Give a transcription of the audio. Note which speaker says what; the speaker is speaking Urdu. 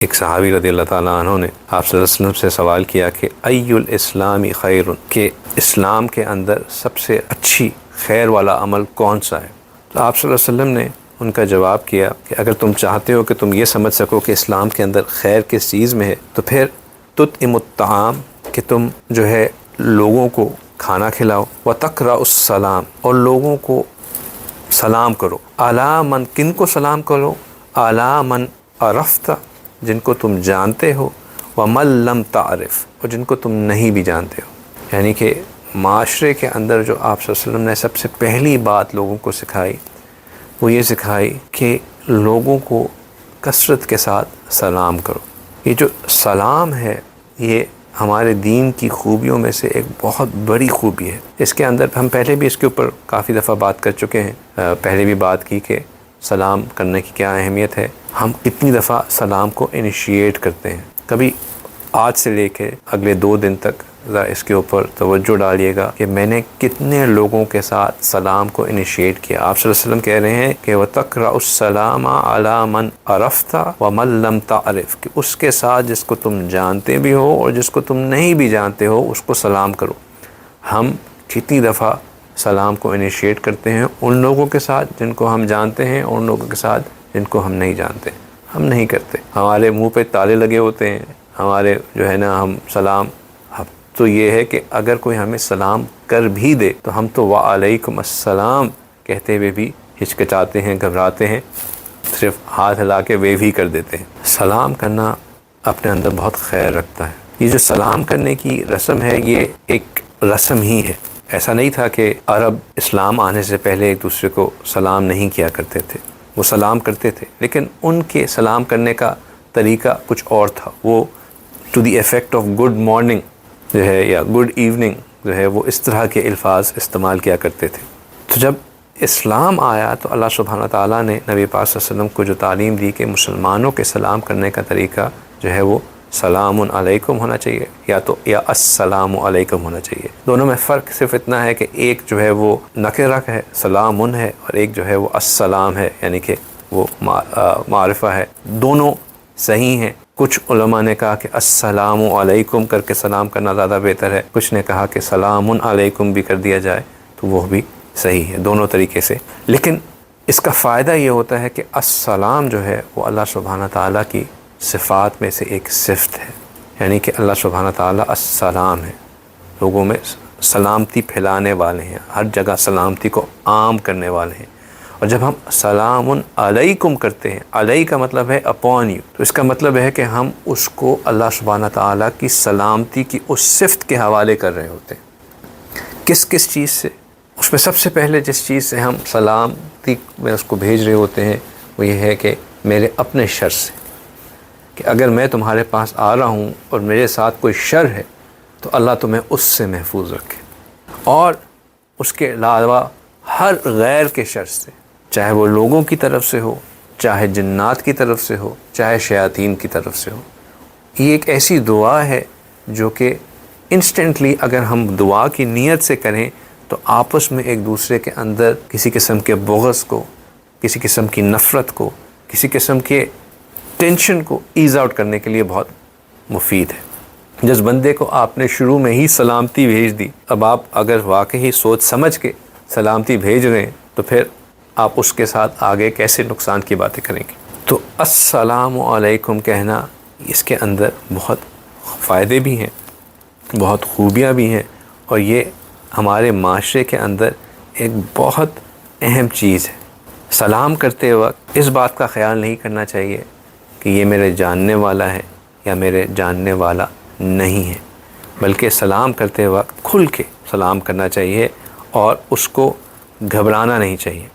Speaker 1: ایک صحابی رضی اللہ تعالیٰ عنہ نے آپ صلی اللہ علیہ وسلم سے سوال کیا کہ ای الاسلام خیر، کہ اسلام کے اندر سب سے اچھی خیر والا عمل کون سا ہے؟ تو آپ صلی اللہ علیہ وسلم نے ان کا جواب کیا کہ اگر تم چاہتے ہو کہ تم یہ سمجھ سکو کہ اسلام کے اندر خیر کس چیز میں ہے تو پھر تطعم الطعام، کہ تم جو ہے لوگوں کو کھانا کھلاؤ، وتقرأ السلام، اور لوگوں کو سلام کرو، علی من، کن کو سلام کرو؟ علی من عرفت، جن کو تم جانتے ہو، ومن لم تعرف، اور جن کو تم نہیں بھی جانتے ہو۔ یعنی کہ معاشرے کے اندر جو آپ صلی اللہ علیہ وسلم نے سب سے پہلی بات لوگوں کو سکھائی وہ یہ سکھائی کہ لوگوں کو کثرت کے ساتھ سلام کرو۔ یہ جو سلام ہے یہ ہمارے دین کی خوبیوں میں سے ایک بہت بڑی خوبی ہے۔ اس کے اندر ہم پہلے بھی اس کے اوپر کافی دفعہ بات کر چکے ہیں، پہلے بھی بات کی کہ سلام کرنے کی کیا اہمیت ہے، ہم کتنی دفعہ سلام کو انیشیٹ کرتے ہیں۔ کبھی آج سے لے کے اگلے 2 دن تک ذرا اس کے اوپر توجہ ڈالیے گا کہ میں نے کتنے لوگوں کے ساتھ سلام کو انیشیٹ کیا۔ آپ صلی اللہ علیہ وسلم کہہ رہے ہیں کہ وَتَقْرَأُ السَّلَامَ عَلَى مَنْ عَرَفْتَ وَمَنْ لَمْ تَعْرِفْ، کہ اس کے ساتھ جس کو تم جانتے بھی ہو اور جس کو تم نہیں بھی جانتے ہو اس کو سلام کرو۔ ہم کتنی دفعہ سلام کو انیشیٹ کرتے ہیں ان لوگوں کے ساتھ جن کو ہم جانتے ہیں اور ان لوگوں کے ساتھ جن کو ہم نہیں جانتے؟ ہم نہیں کرتے، ہمارے منہ پہ تالے لگے ہوتے ہیں، ہمارے جو ہے نا ہم سلام، تو یہ ہے کہ اگر کوئی ہمیں سلام کر بھی دے تو ہم تو وعلیکم السلام کہتے ہوئے بھی ہچکچاتے ہیں، گھبراتے ہیں، صرف ہاتھ ہلا کے ویو ہی کر دیتے ہیں۔ سلام کرنا اپنے اندر بہت خیر رکھتا ہے۔ یہ جو سلام کرنے کی رسم ہے یہ ایک رسم ہی ہے۔ ایسا نہیں تھا کہ عرب اسلام آنے سے پہلے ایک دوسرے کو سلام نہیں کیا کرتے تھے، وہ سلام کرتے تھے، لیکن ان کے سلام کرنے کا طریقہ کچھ اور تھا۔ وہ to the effect of good morning جو ہے یا گڈ ایوننگ جو ہے وہ اس طرح کے الفاظ استعمال کیا کرتے تھے۔ تو جب اسلام آیا تو اللہ سبحانہ تعالیٰ نے نبی پاک صلی اللہ علیہ وسلم کو جو تعلیم دی کہ مسلمانوں کے سلام کرنے کا طریقہ جو ہے وہ سلام علیکم ہونا چاہیے یا السلام علیکم ہونا چاہیے۔ دونوں میں فرق صرف اتنا ہے کہ ایک جو ہے وہ نکرہ ہے، سلام ہے، اور ایک جو ہے وہ السلام ہے، یعنی کہ وہ معرفہ ہے۔ دونوں صحیح ہیں۔ کچھ علماء نے کہا کہ السلام علیکم کر کے سلام کرنا زیادہ بہتر ہے، کچھ نے کہا کہ سلام علیکم بھی کر دیا جائے تو وہ بھی صحیح ہے، دونوں طریقے سے۔ لیکن اس کا فائدہ یہ ہوتا ہے کہ السلام جو ہے وہ اللہ سبحانہ تعالیٰ کی صفات میں سے ایک صفت ہے، یعنی کہ اللہ سبحانہ تعالیٰ السلام ہے، لوگوں میں سلامتی پھیلانے والے ہیں، ہر جگہ سلامتی کو عام کرنے والے ہیں۔ اور جب ہم سلام علیکم کرتے ہیں، علیہ کا مطلب ہے اپون یو، تو اس کا مطلب ہے کہ ہم اس کو اللہ سبحانہ تعالیٰ کی سلامتی کی اس صفت کے حوالے کر رہے ہوتے ہیں۔ کس چیز سے؟ اس میں سب سے پہلے جس چیز سے ہم سلامتی میں اس کو بھیج رہے ہوتے ہیں وہ یہ ہے کہ میرے اپنے شر سے، کہ اگر میں تمہارے پاس آ رہا ہوں اور میرے ساتھ کوئی شر ہے تو اللہ تمہیں اس سے محفوظ رکھے، اور اس کے علاوہ ہر غیر کے شر سے، چاہے وہ لوگوں کی طرف سے ہو، چاہے جنات کی طرف سے ہو، چاہے شیاطین کی طرف سے ہو۔ یہ ایک ایسی دعا ہے جو کہ انسٹنٹلی اگر ہم دعا کی نیت سے کریں تو آپس میں ایک دوسرے کے اندر کسی قسم کے بغض کو، کسی قسم کی نفرت کو، کسی قسم کے ٹینشن کو ایز آؤٹ کرنے کے لیے بہت مفید ہے۔ جس بندے کو آپ نے شروع میں ہی سلامتی بھیج دی، اب آپ اگر واقعی سوچ سمجھ کے سلامتی بھیج رہے ہیں تو پھر آپ اس کے ساتھ آگے کیسے نقصان کی باتیں کریں گے؟ تو السلام علیکم کہنا، اس کے اندر بہت فائدے بھی ہیں، بہت خوبیاں بھی ہیں، اور یہ ہمارے معاشرے کے اندر ایک بہت اہم چیز ہے۔ سلام کرتے وقت اس بات کا خیال نہیں کرنا چاہیے کہ یہ میرے جاننے والا ہے یا میرے جاننے والا نہیں ہے، بلکہ سلام کرتے وقت کھل کے سلام کرنا چاہیے اور اس کو گھبرانا نہیں چاہیے۔